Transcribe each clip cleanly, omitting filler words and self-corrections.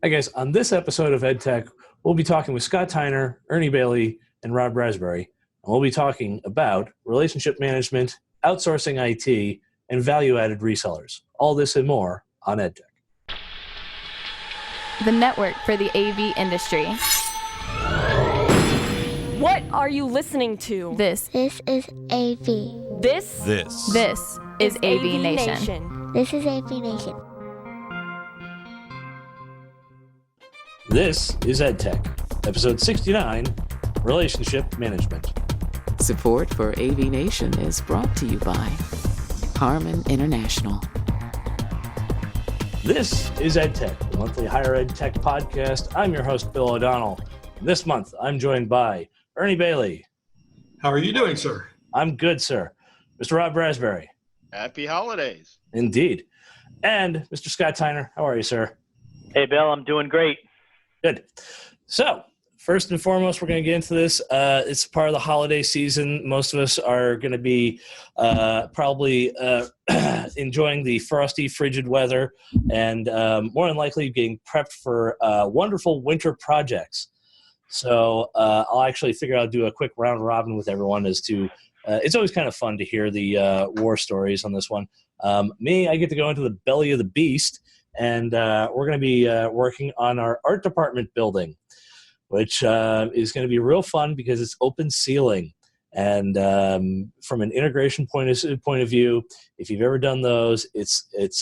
Hi guys, on this episode of EdTech, we'll be talking with Scott Tyner, Ernie Bailey, and Rob Raspberry. And we'll be talking about relationship management, outsourcing IT, and value-added resellers. All this and more on EdTech. The network for the AV industry. What are you listening to? This is AV. This is AVNation. This is AVNation. This is EdTech, episode 69, Relationship Management. Support for AVNation is brought to you by Harman International. This is EdTech, the monthly higher ed tech podcast. I'm your host, Bill O'Donnell. This month, I'm joined by Ernie Bailey. How are you doing, sir? I'm good, sir. Mr. Rob Raspberry. Happy holidays. Indeed. And Mr. Scott Tyner. How are you, sir? Hey, Bill, I'm doing great. Good. So, first and foremost, we're going to get into this. It's part of the holiday season. Most of us are going to be probably enjoying the frosty, frigid weather and more than likely getting prepped for wonderful winter projects. So I'll actually figure out do a quick round robin with everyone as to it's always kind of fun to hear the war stories on this one. I get to go into the belly of the beast, and we're going to be working on our art department building, which is going to be real fun because it's open ceiling. And from an integration point of view, if you've ever done those, it's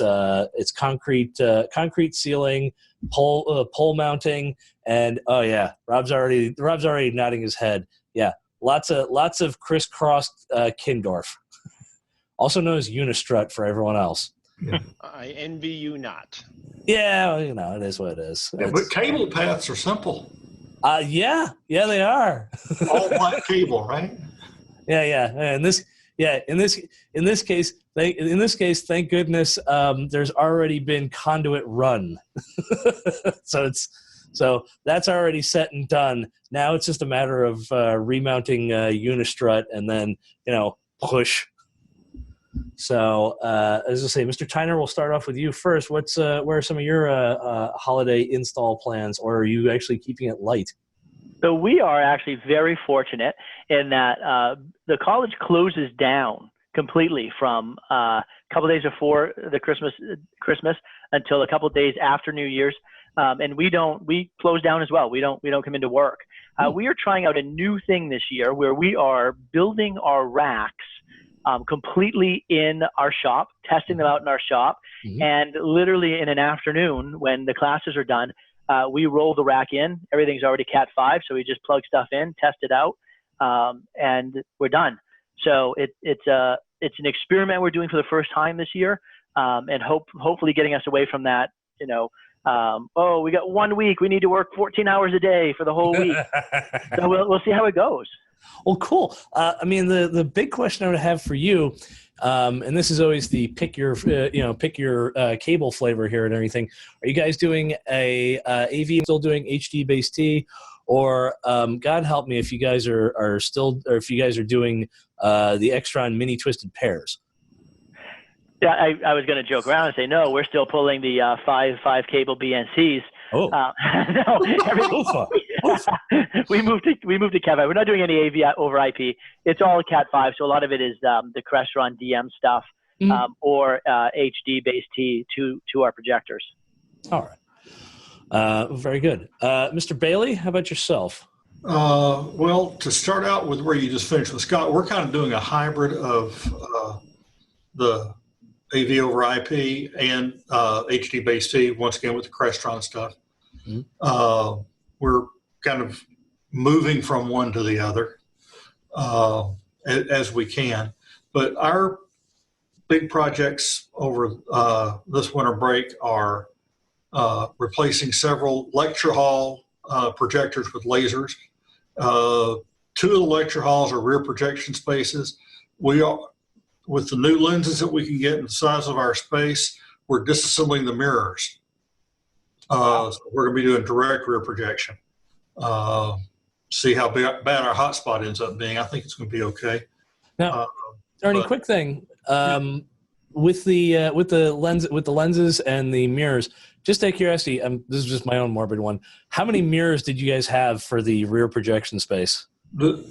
concrete ceiling, pole mounting, and oh yeah, Rob's already nodding his head. Yeah, lots of crisscrossed Kindorf, also known as Unistrut for everyone else. I envy you not. Yeah, well, it is what it is. Yeah, but cable paths are simple. Yeah, they are. All black cable, right? Yeah. In this case, thank goodness, there's already been conduit run, so that's already set and done. Now it's just a matter of remounting Unistrut and then push. So as I say, Mr. Tyner, we'll start off with you first. Where are some of your holiday install plans, or are you actually keeping it light? So we are actually very fortunate in that the college closes down completely from a couple days before the Christmas until a couple days after New Year's, and we close down as well. We don't come into work. We are trying out a new thing this year where we are building our racks completely in our shop, testing them out in our shop, and literally in an afternoon when the classes are done, we roll the rack in. Everything's already Cat 5, so we just plug stuff in, test it out, and we're done. So it's an experiment we're doing for the first time this year, and hopefully getting us away from that. We got 1 week, we need to work 14 hours a day for the whole week. So we'll see how it goes. Well, cool. The big question I would have for you, and this is always the pick your cable flavor here and everything. Are you guys doing AV still doing HD base T, or God help me if you guys are still, or if you guys are doing the Extron mini twisted pairs? Yeah, I was going to joke around and say no. We're still pulling the 5 cable BNCs. Oh no! We moved to Cat 5. We're not doing any AV over IP. It's all Cat 5. So a lot of it is the Crestron DM stuff or HD base T to our projectors. All right. Very good. Mr. Bailey, how about yourself? Well, to start out with where you just finished with Scott, we're kind of doing a hybrid of the AV over IP and HD base T, once again with the Crestron stuff. We're kind of moving from one to the other as we can. But our big projects over this winter break are replacing several lecture hall projectors with lasers. 2 of the lecture halls are rear projection spaces. We are, with the new lenses that we can get in the size of our space, we're disassembling the mirrors. So we're going to be doing direct rear projection. See how bad our hotspot ends up being. I think it's going to be okay. Now, Ernie, quick thing. with the lenses and the mirrors, just out of curiosity, this is just my own morbid one. How many mirrors did you guys have for the rear projection space? I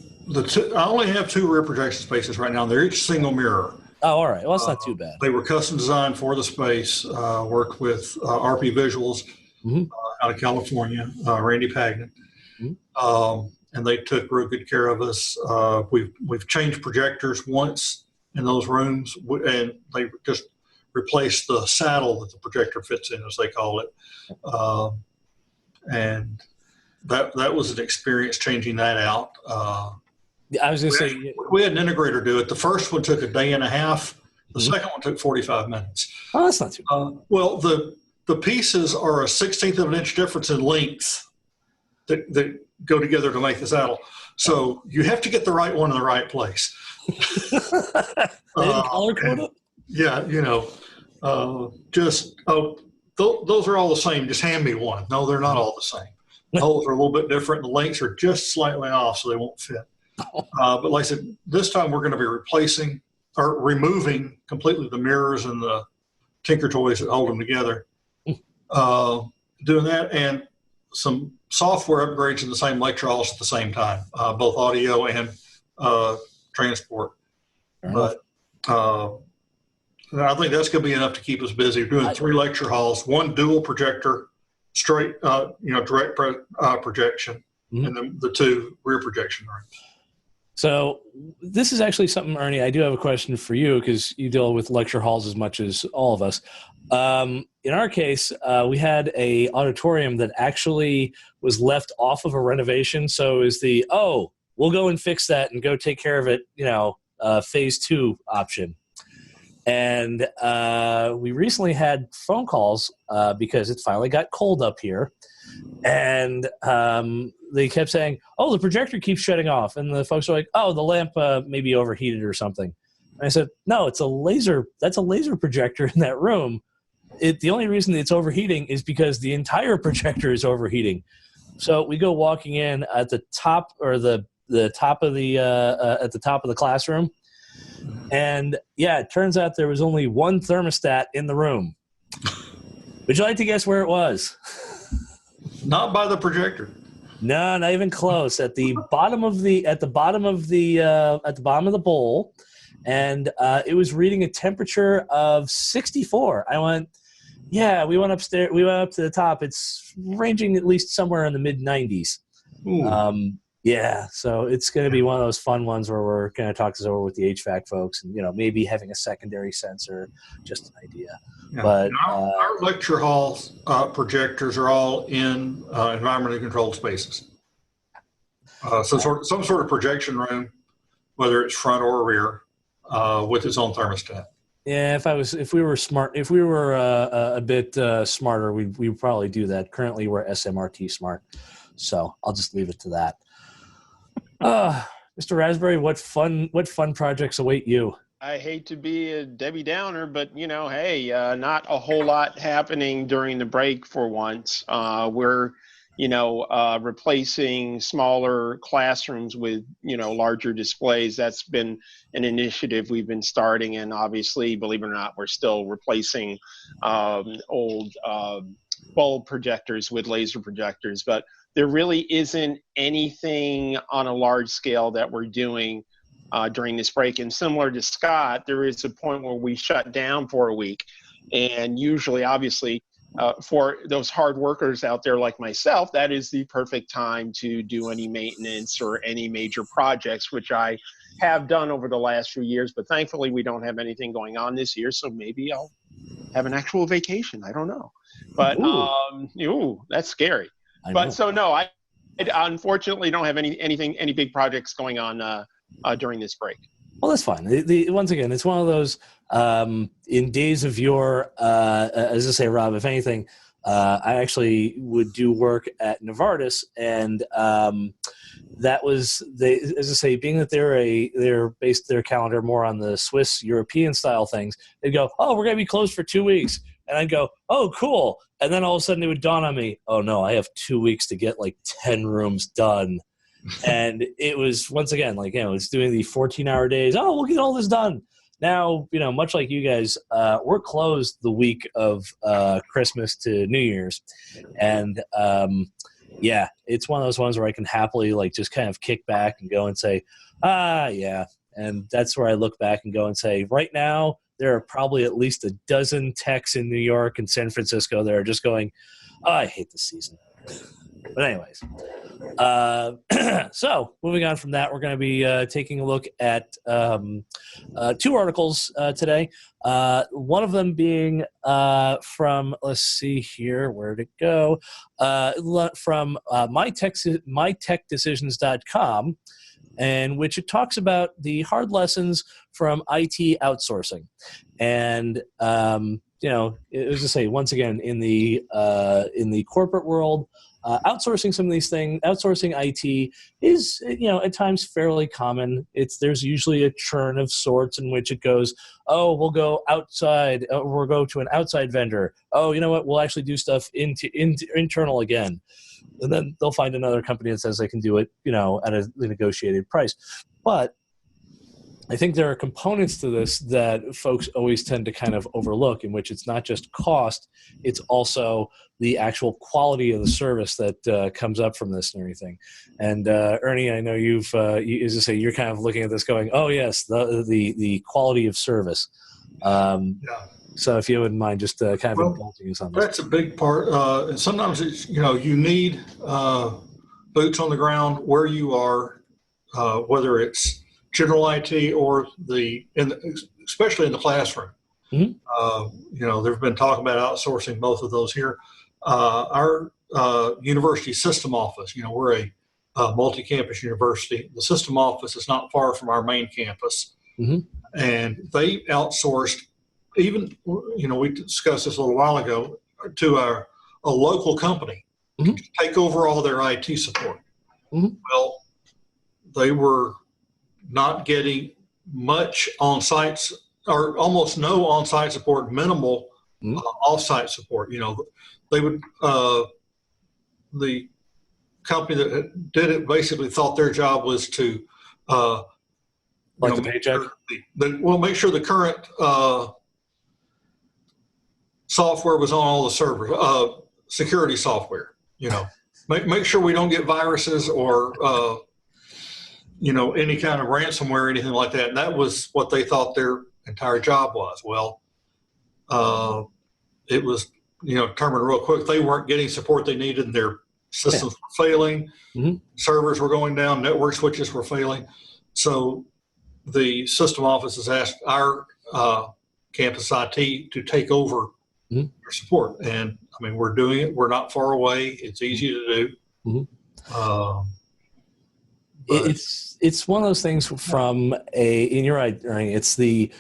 only have 2 rear projection spaces right now. They're each single mirror. Oh, all right. Well, that's not too bad. They were custom designed for the space. Worked with RP Visuals out of California, Randy Pagnon, and they took real good care of us. We've changed projectors once in those rooms, and they just replaced the saddle that the projector fits in, as they call it, and that was an experience changing that out. I was going to say, we had an integrator do it. The first one took a day and a half. The second one took 45 minutes. Oh, that's not too bad. Well, the pieces are a 1/16 of an inch difference in length that go together to make the saddle. So you have to get the right one in the right place. They didn't color code it? Yeah, those are all the same. Just hand me one. No, they're not all the same. The holes are a little bit different. The lengths are just slightly off, so they won't fit. But like I said, this time we're going to be replacing or removing completely the mirrors and the Tinker Toys that hold them together. Doing that and some software upgrades in the same lecture halls at the same time, both audio and transport. But I think that's going to be enough to keep us busy. We're doing 3 lecture halls, 1 dual projector, straight, direct projection, and then the 2 rear projection rooms. So this is actually something, Ernie, I do have a question for you because you deal with lecture halls as much as all of us. In our case, we had a auditorium that actually was left off of a renovation. So is we'll go and fix that and go take care of it, phase 2 option. And we recently had phone calls because it finally got cold up here. And they kept saying, the projector keeps shutting off. And the folks are like, the lamp maybe overheated or something. And I said, no, it's a laser. That's a laser projector in that room. The only reason it's overheating is because the entire projector is overheating. So we go walking in at the top or the top of the at the top of the classroom. And it turns out there was only 1 thermostat in the room. Would you like to guess where it was? Not by the projector. No, not even close. At the bottom of the bowl, and it was reading a temperature of 64. I went, we went upstairs. We went up to the top. It's ranging at least somewhere in the mid 90s. So it's going to be one of those fun ones where we're going to talk this over with the HVAC folks, and maybe having a secondary sensor, just an idea. Yeah. But our lecture hall projectors are all in environmentally controlled spaces. Some sort of projection room, whether it's front or rear, with its own thermostat. Yeah, if we were smart, if we were a bit smarter, we would probably do that. Currently, we're SMRT smart, so I'll just leave it to that. Mr. Raspberry, what fun projects await you? I hate to be a Debbie Downer, but not a whole lot happening during the break for once. We're replacing smaller classrooms with larger displays. That's been an initiative we've been starting, and obviously, believe it or not, we're still replacing old bulb projectors with laser projectors. But there really isn't anything on a large scale that we're doing during this break. And similar to Scott, there is a point where we shut down for a week. And usually, obviously, for those hard workers out there like myself, that is the perfect time to do any maintenance or any major projects, which I have done over the last few years. But thankfully, we don't have anything going on this year. So maybe I'll have an actual vacation. I don't know. But that's scary. But so, no, I unfortunately don't have any big projects going on during this break. Well, that's fine. Once again, it's one of those in days of yore, as I say, Rob, if anything, I actually would do work at Novartis, and that was, as I say, being that they're based their calendar more on the Swiss European style things, they'd go, we're going to be closed for 2 weeks. And I'd go, cool. And then all of a sudden it would dawn on me, no, I have 2 weeks to get like 10 rooms done. And it was, once again, it's doing the 14-hour days. We'll get all this done. now, much like you guys, we're closed the week of Christmas to New Year's. And yeah, it's one of those ones where I can happily just kind of kick back and go and say, yeah. And that's where I look back and go and say, right now, there are probably at least a dozen techs in New York and San Francisco that are just going, oh, I hate this season. But anyways, so moving on from that, we're going to be taking a look at 2 articles today. One of them being from, let's see here, where'd it go? From mytechdecisions.com, and which it talks about the hard lessons from IT outsourcing. And it was to say, once again, in the corporate world, outsourcing some of these things, outsourcing IT is, at times fairly common. There's usually a churn of sorts in which it goes, oh, we'll go outside, we'll go to an outside vendor. Oh, you know what? We'll actually do stuff internal again. And then they'll find another company that says they can do it, at a negotiated price. But I think there are components to this that folks always tend to kind of overlook, in which it's not just cost, it's also the actual quality of the service that comes up from this and everything. And Ernie, I know you're kind of looking at this going, oh yes, the quality of service. Yeah. So if you wouldn't mind just kind of indulging us on this. That's a big part. And sometimes it's, you need boots on the ground where you are, whether it's general IT or especially in the classroom. Mm-hmm. There's been talk about outsourcing both of those here. Our university system office, we're a multi-campus university. The system office is not far from our main campus. Mm-hmm. And they outsourced, even, we discussed this a little while ago, to a local company mm-hmm. to take over all their IT support. Mm-hmm. Well, they were not getting much on-site or almost no on-site support, minimal mm-hmm. Off-site support. They would, the company that did it basically thought their job was to, the paycheck? Make sure the current software was on all the servers, security software, make sure we don't get viruses or, any kind of ransomware or anything like that. And that was what they thought their entire job was. Well, it was, determined real quick. They weren't getting support they needed, and their systems were failing. Mm-hmm. Servers were going down. Network switches were failing. So the system office has asked our campus IT to take over mm-hmm. their support. And I mean, we're doing it. We're not far away. It's easy to do. Mm-hmm. It's one of those things from and you're right, Ernie, it's the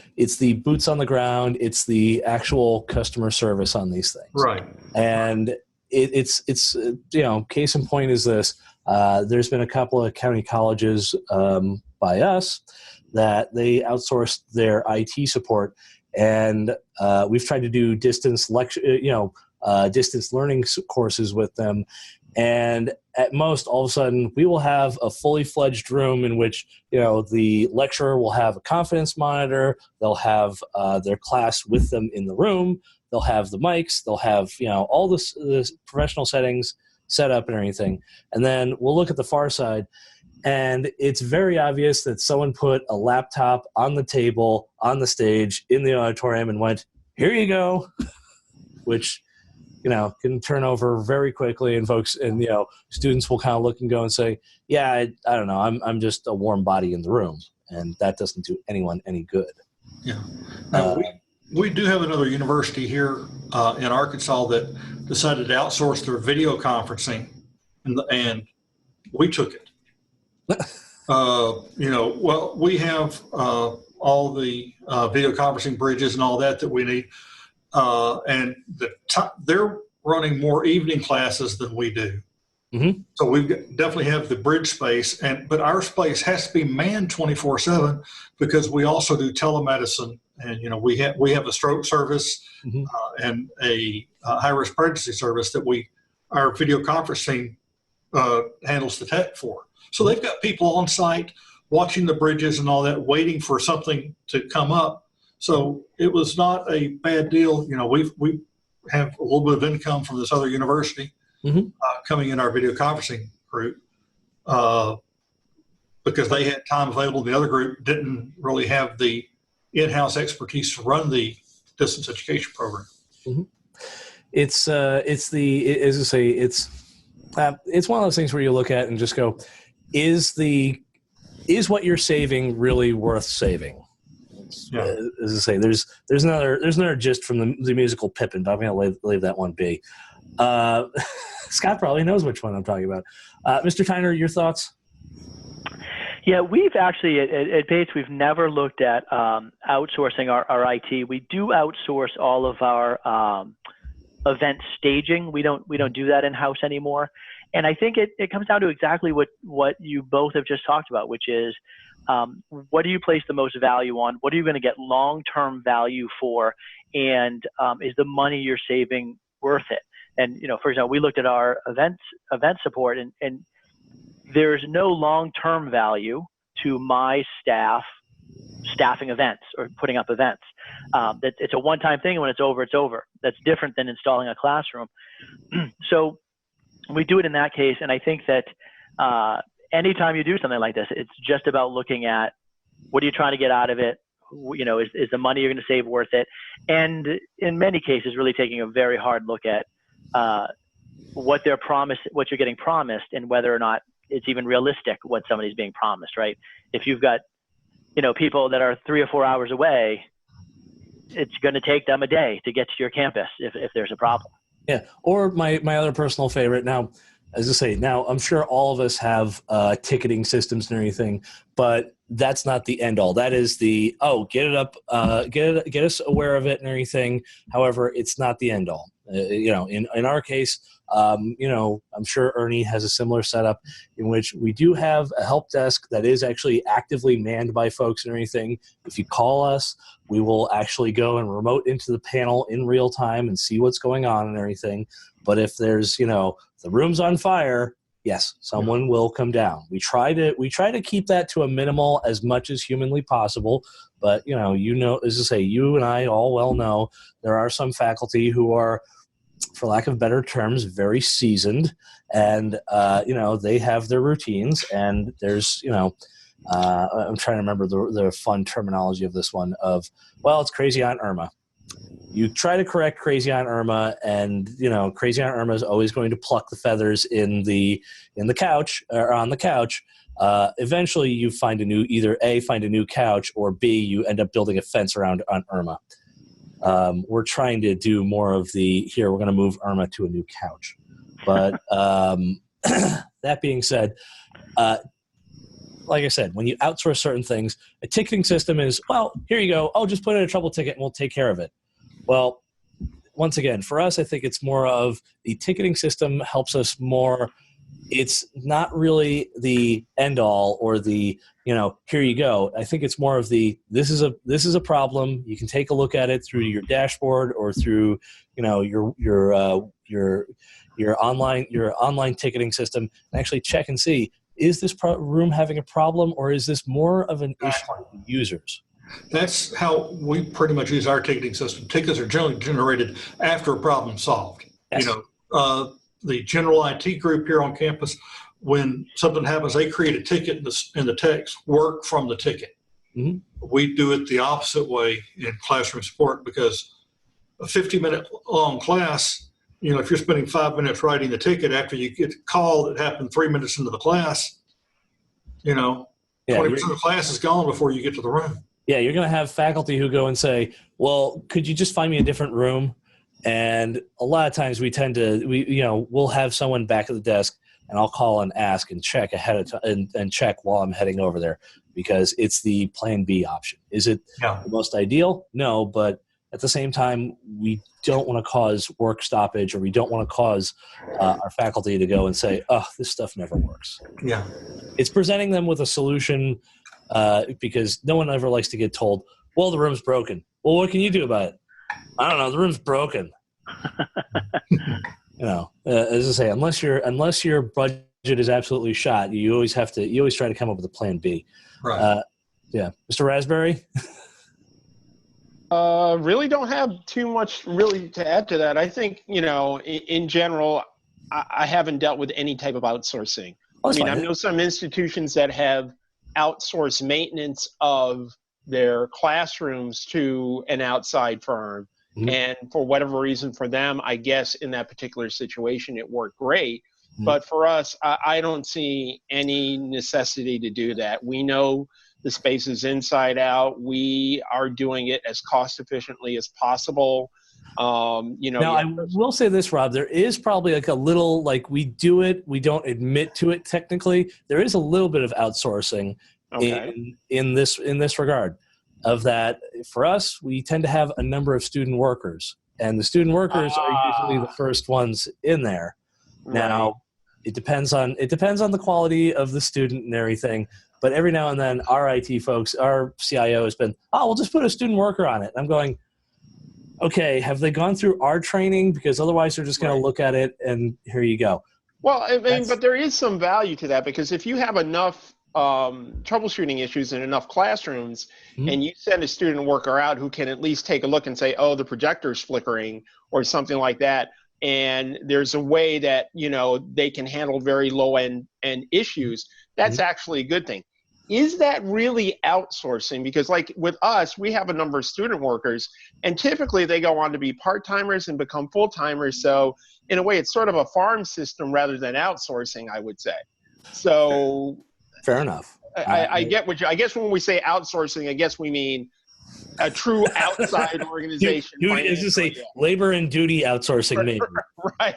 boots on the ground, it's the actual customer service on these things. Right. And it's case in point is this, there's been a couple of county colleges by us that they outsourced their IT support, and we've tried to do distance distance learning courses with them. And at most, all of a sudden, we will have a fully fledged room in which, the lecturer will have a confidence monitor. They'll have their class with them in the room. They'll have the mics. They'll have, all this professional settings set up and everything. And then we'll look at the far side, and it's very obvious that someone put a laptop on the table, on the stage, in the auditorium, and went, "Here you go," which can turn over very quickly, and folks and students will kind of look and go and say, "Yeah, I don't know, I'm just a warm body in the room," and that doesn't do anyone any good. Yeah. Now, we do have another university here in Arkansas that decided to outsource their video conferencing, and we took it. We have all the video conferencing bridges and all that we need. And they're running more evening classes than we do. Mm-hmm. So we definitely have the bridge space, but our space has to be manned 24/7 because we also do telemedicine, and we have a stroke service mm-hmm. And a high-risk pregnancy service that our video conferencing handles the tech for. So they've got people on site watching the bridges and all that, waiting for something to come up. So it was not a bad deal. You know, we have a little bit of income from this other university coming in our video conferencing group because they had time available. The other group didn't really have the in-house expertise to run the distance education program. It's as I say, it's one of those things where you look at and just go, is what you're saving really worth saving? As I say, there's another gist from the musical Pippin, but I'm going to leave that one be. Scott probably knows which one I'm talking about. Mr. Tyner, your thoughts? Yeah, we've actually at Bates, we've never looked at outsourcing our IT. We do outsource all of our event staging. We don't do that in-house anymore. And I think it comes down to exactly what you both have just talked about, which is what do you place the most value on? What are you going to get long-term value for? And is the money you're saving worth it? And, you know, for example, we looked at our event support and there's no long-term value to my staffing events or putting up events. It's a one-time thing, and when it's over, it's over. That's different than installing a classroom. So we do it in that case, and I think that anytime you do something like this, it's just about looking at what are you trying to get out of it. You know, is the money you're going to save worth it? And in many cases, really taking a very hard look at what they're promised, what you're getting promised, and whether or not it's even realistic what somebody's being promised, right? If you've got, you know, people that are 3 or 4 hours away, it's going to take them a day to get to your campus if there's a problem. Yeah. Or my other personal favorite. Now, as I say, now I'm sure all of us have ticketing systems and everything, but that's not the end all. That is the, get it up, get us aware of it and everything. However, it's not the end all. You know, in our case, you know, I'm sure Ernie has a similar setup in which we do have a help desk that is actually actively manned by folks and everything. If you call us, we will actually go and remote into the panel in real time and see what's going on and everything. But if there's, you know, the room's on fire, yes, someone will come down. We try to keep that to a minimal as much as humanly possible. But, you know, as I say, you and I all well know there are some faculty who are, for lack of better terms, very seasoned, and you know, they have their routines, and there's, you know, I'm trying to remember the fun terminology of this one of, well, it's Crazy Aunt Irma. You try to correct Crazy Aunt Irma, and, you know, Crazy Aunt Irma is always going to pluck the feathers in the couch or on the couch. Eventually you find either A, find a new couch, or B, you end up building a fence around Aunt Irma. We're trying to do more of we're going to move Irma to a new couch. But that being said, like I said, when you outsource certain things, a ticketing system is, well, here you go. Oh, just put in a trouble ticket and we'll take care of it. Well, once again, for us, I think it's more of the ticketing system helps us more. It's not really the end all or the, you know, here you go. I think it's more of the, this is a problem. You can take a look at it through your dashboard or through, you know, your online ticketing system, and actually check and see, is this room having a problem, or is this more of an issue with users? That's how we pretty much use our ticketing system. Tickets are generally generated after a problem solved. Yes. You know, the general IT group here on campus, when something happens, they create a ticket and the techs work from the ticket. Mm-hmm. We do it the opposite way in classroom support, because a 50-minute long class, you know, if you're spending 5 minutes writing the ticket after you get a call that happened 3 minutes into the class, you know, 20% of the class is gone before you get to the room. Yeah, you're going to have faculty who go and say, well, could you just find me a different room? And a lot of times we'll have someone back at the desk, and I'll call and ask and check ahead of time and check while I'm heading over there, because it's the plan B option. Is it the most ideal? No, but at the same time, we don't want to cause work stoppage, or we don't want to cause our faculty to go and say, oh, this stuff never works. Yeah. It's presenting them with a solution, because no one ever likes to get told, well, the room's broken. Well, what can you do about it? I don't know. The room's broken. You know, as I say, unless your budget is absolutely shot, you always try to come up with a plan B. Right. Yeah. Mr. Raspberry? Really don't have too much really to add to that. I think, in general, I haven't dealt with any type of outsourcing. Oh, I that's mean, I fine. know some institutions that have outsourced maintenance of their classrooms to an outside firm. Mhm. And for whatever reason for them, I guess in that particular situation, it worked great. Mhm. But for us, I don't see any necessity to do that. We know the space is inside out. We are doing it as cost efficiently as possible. Now, I will say this, Rob, there is probably like a little, like we do it, we don't admit to it technically. There is a little bit of outsourcing Okay. in this regard, of that. For us, we tend to have a number of student workers, and the student workers are usually the first ones in there. Now, Right. it depends on the quality of the student and everything. But every now and then, our IT folks, our CIO has been, we'll just put a student worker on it. And I'm going, okay, have they gone through our training? Because otherwise they're just going to look at it and here you go. Well, I mean, but there is some value to that, because if you have enough troubleshooting issues in enough classrooms, Mhm. and you send a student worker out who can at least take a look and say, oh, the projector's flickering or something like that, and there's a way that, they can handle very low end issues, that's actually a good thing. Is that really outsourcing? Because like with us, we have a number of student workers, and typically they go on to be part-timers and become full-timers. So in a way, it's sort of a farm system rather than outsourcing, I would say. So Fair enough. I get what I guess when we say outsourcing, I guess we mean a true outside organization. It's just a labor and duty outsourcing maybe. Right.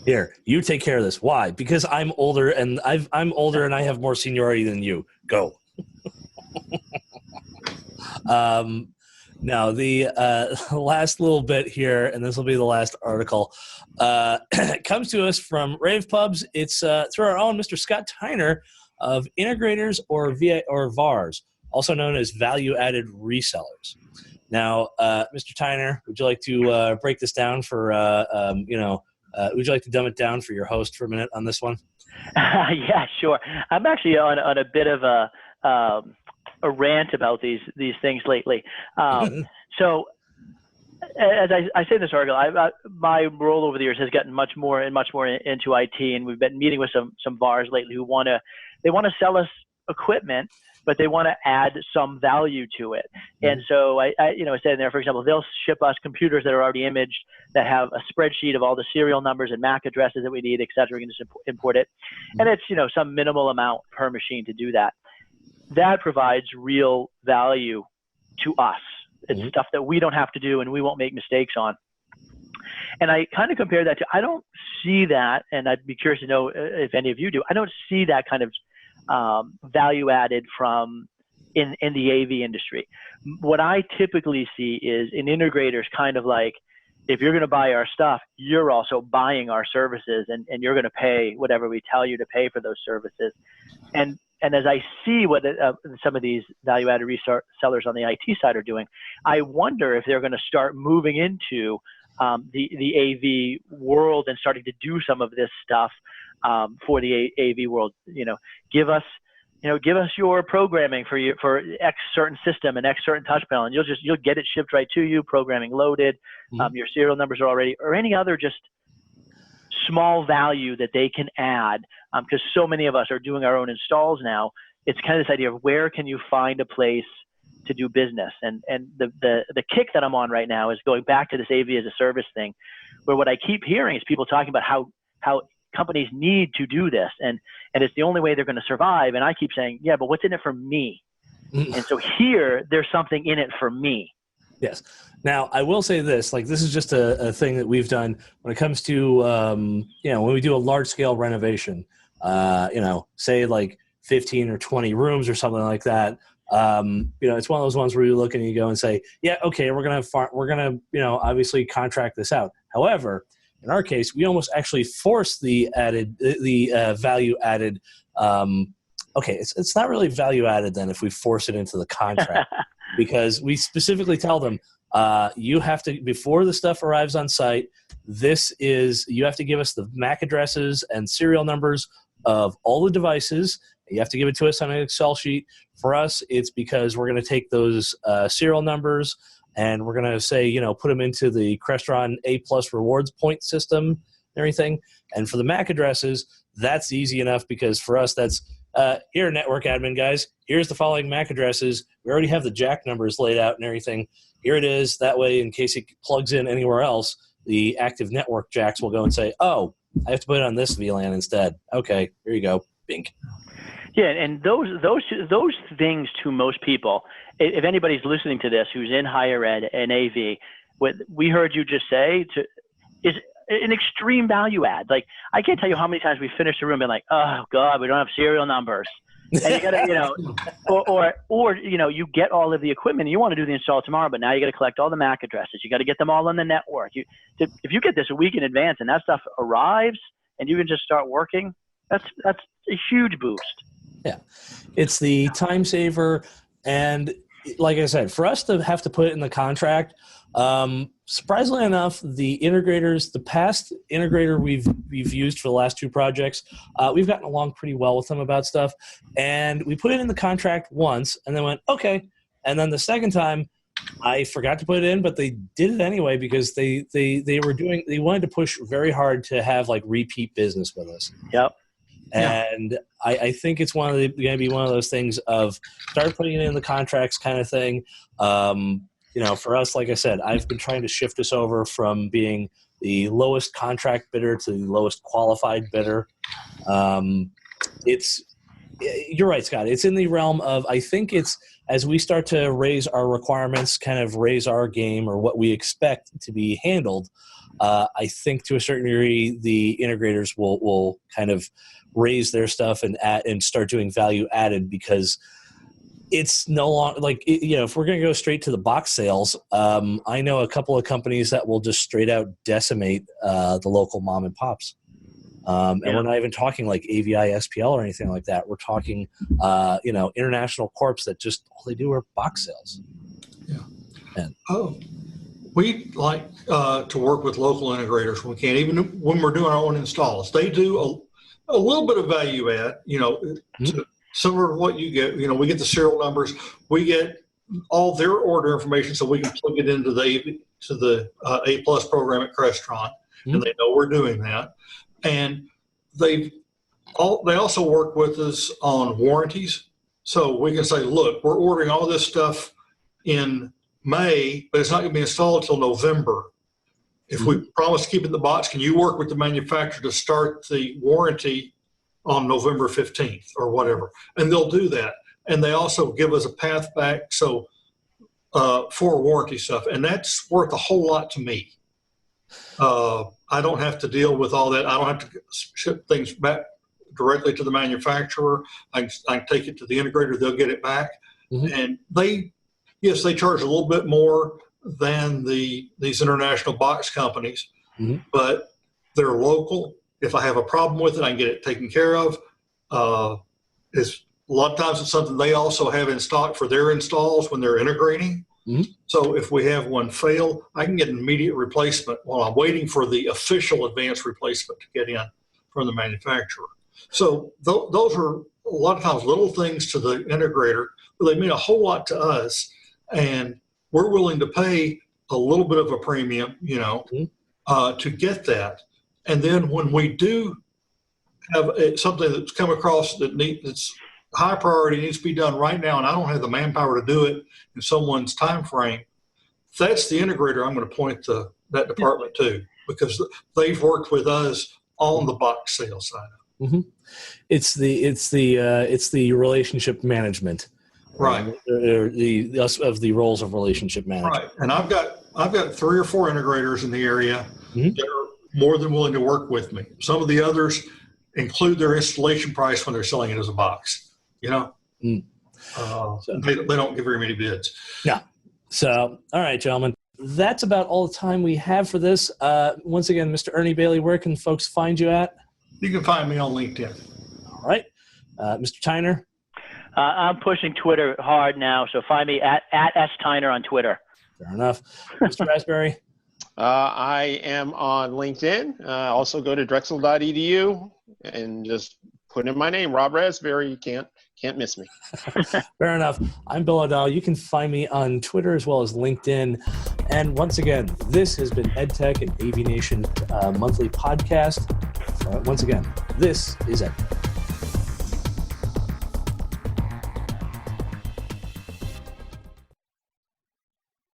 Here, you take care of this. Why? Because I'm older and I'm older and I have more seniority than you. Go. Now, the last little bit here, and this will be the last article, comes to us from Rave Pubs. It's through our own Mr. Scott Tyner of Integrators or VARs, also known as value-added resellers. Now, Mr. Tyner, would you like to break this down for, would you like to dumb it down for your host for a minute on this one? Yeah, sure. I'm actually on a bit of a rant about these things lately. So, as I say in this article, my role over the years has gotten much more into IT, and we've been meeting with some VARs lately who want to sell us equipment, but they want to add some value to it. And so I said in there, for example, they'll ship us computers that are already imaged that have a spreadsheet of all the serial numbers and MAC addresses that we need, et cetera. We can just import it. And it's, some minimal amount per machine to do that. That provides real value to us. It's stuff that we don't have to do and we won't make mistakes on. And I kind of compare that to, I don't see that, and I'd be curious to know if any of you do, I don't see that kind of value added from in the AV industry. What I typically see is an integrator's kind of like, if you're going to buy our stuff, you're also buying our services, and you're going to pay whatever we tell you to pay for those services. And as I see what some of these value-added resellers on the IT side are doing, I wonder if they're going to start moving into the AV world and starting to do some of this stuff for the AV world. Give us your programming for X certain system and X certain touch panel, and you'll get it shipped right to you, programming loaded. Your serial numbers are already, or any other just small value that they can add, because so many of us are doing our own installs now. It's kind of this idea of where can you find a place to do business, and the kick that I'm on right now is going back to this AV as a service thing, where what I keep hearing is people talking about how companies need to do this, and it's the only way they're going to survive. And I keep saying, yeah, but what's in it for me? And so here, there's something in it for me. Yes. Now, I will say this, like this is just a thing that we've done when it comes to, when we do a large-scale renovation, say like 15 or 20 rooms or something like that. It's one of those ones where you look and you go and say, yeah, okay, we're going to obviously contract this out. However, in our case, we almost actually force the value added. Okay, it's not really value added then if we force it into the contract, because we specifically tell them, you have to, before the stuff arrives on site, you have to give us the MAC addresses and serial numbers of all the devices, You have to give it to us on an Excel sheet. For us, it's because we're going to take those serial numbers and we're going to say, put them into the Crestron A+ rewards point system and everything. And for the MAC addresses, that's easy enough because for us, that's here, network admin guys, here's the following MAC addresses. We already have the jack numbers laid out and everything. Here it is. That way, in case it plugs in anywhere else, the active network jacks will go and say, oh, I have to put it on this VLAN instead. Okay, here you go. Bink. Yeah, and those things to most people, if anybody's listening to this who's in higher ed and AV, what we heard you just say is an extreme value add. Like, I can't tell you how many times we finished the room and been like, oh God, we don't have serial numbers. And you gotta, or you get all of the equipment and you want to do the install tomorrow, but now you got to collect all the MAC addresses. You got to get them all on the network. If you get this a week in advance and that stuff arrives and you can just start working, that's a huge boost. Yeah, it's the time saver, and like I said, for us to have to put it in the contract, surprisingly enough, the integrators, the past integrator we've used for the last 2 projects, we've gotten along pretty well with them about stuff, and we put it in the contract once, and then went okay, and then the second time, I forgot to put it in, but they did it anyway because they wanted to push very hard to have like repeat business with us. Yep. And I think it's going to be one of those things of start putting it in the contracts kind of thing. For us, like I said, I've been trying to shift us over from being the lowest contract bidder to the lowest qualified bidder. You're right, Scott. It's in the realm of, I think it's as we start to raise our requirements, kind of raise our game or what we expect to be handled. I think to a certain degree, the integrators will kind of raise their stuff and start doing value added because it's no longer like, if we're going to go straight to the box sales, I know a couple of companies that will just straight out decimate the local mom and pops. And we're not even talking like AVI, SPL or anything like that. We're talking, international corps that just all they do are box sales. Yeah. And, we like to work with local integrators when we can, even when we're doing our own installs. They do a little bit of value add, to similar to what you get. We get the serial numbers, we get all their order information, so we can plug it into the A+ program at Crestron, and they know we're doing that. And they also work with us on warranties, so we can say, look, we're ordering all this stuff in May, but it's not going to be installed until November. If we promise to keep it in the box, can you work with the manufacturer to start the warranty on November 15th or whatever? And they'll do that. And they also give us a path back for warranty stuff. And that's worth a whole lot to me. I don't have to deal with all that. I don't have to ship things back directly to the manufacturer. I can take it to the integrator. They'll get it back. And they charge a little bit more than these international box companies, but they're local. If I have a problem with it, I can get it taken care of. It's a lot of times it's something they also have in stock for their installs when they're integrating. So if we have one fail, I can get an immediate replacement while I'm waiting for the official advanced replacement to get in from the manufacturer. So those are a lot of times little things to the integrator, but they mean a whole lot to us. And we're willing to pay a little bit of a premium, to get that. And then when we do have something that's come across that's high priority, needs to be done right now, and I don't have the manpower to do it in someone's time frame, that's the integrator I'm going to point that department to, because they've worked with us on the box sales side. It's the relationship management. Right. The roles of relationship management. Right. And I've got 3 or 4 integrators in the area that are more than willing to work with me. Some of the others include their installation price when they're selling it as a box. They don't give very many bids. Yeah. So, all right, gentlemen, that's about all the time we have for this. Once again, Mr. Ernie Bailey, where can folks find you at? You can find me on LinkedIn. All right. Mr. Tyner? I'm pushing Twitter hard now, so find me at @STyner on Twitter. Fair enough. Mr. Raspberry? I am on LinkedIn. Also go to drexel.edu and just Put in my name, Rob Raspberry. You can't miss me. Fair enough. I'm Bill O'Donnell. You can find me on Twitter as well as LinkedIn. And once again, this has been EdTech and AVNation monthly podcast. Once again, this is EdTech.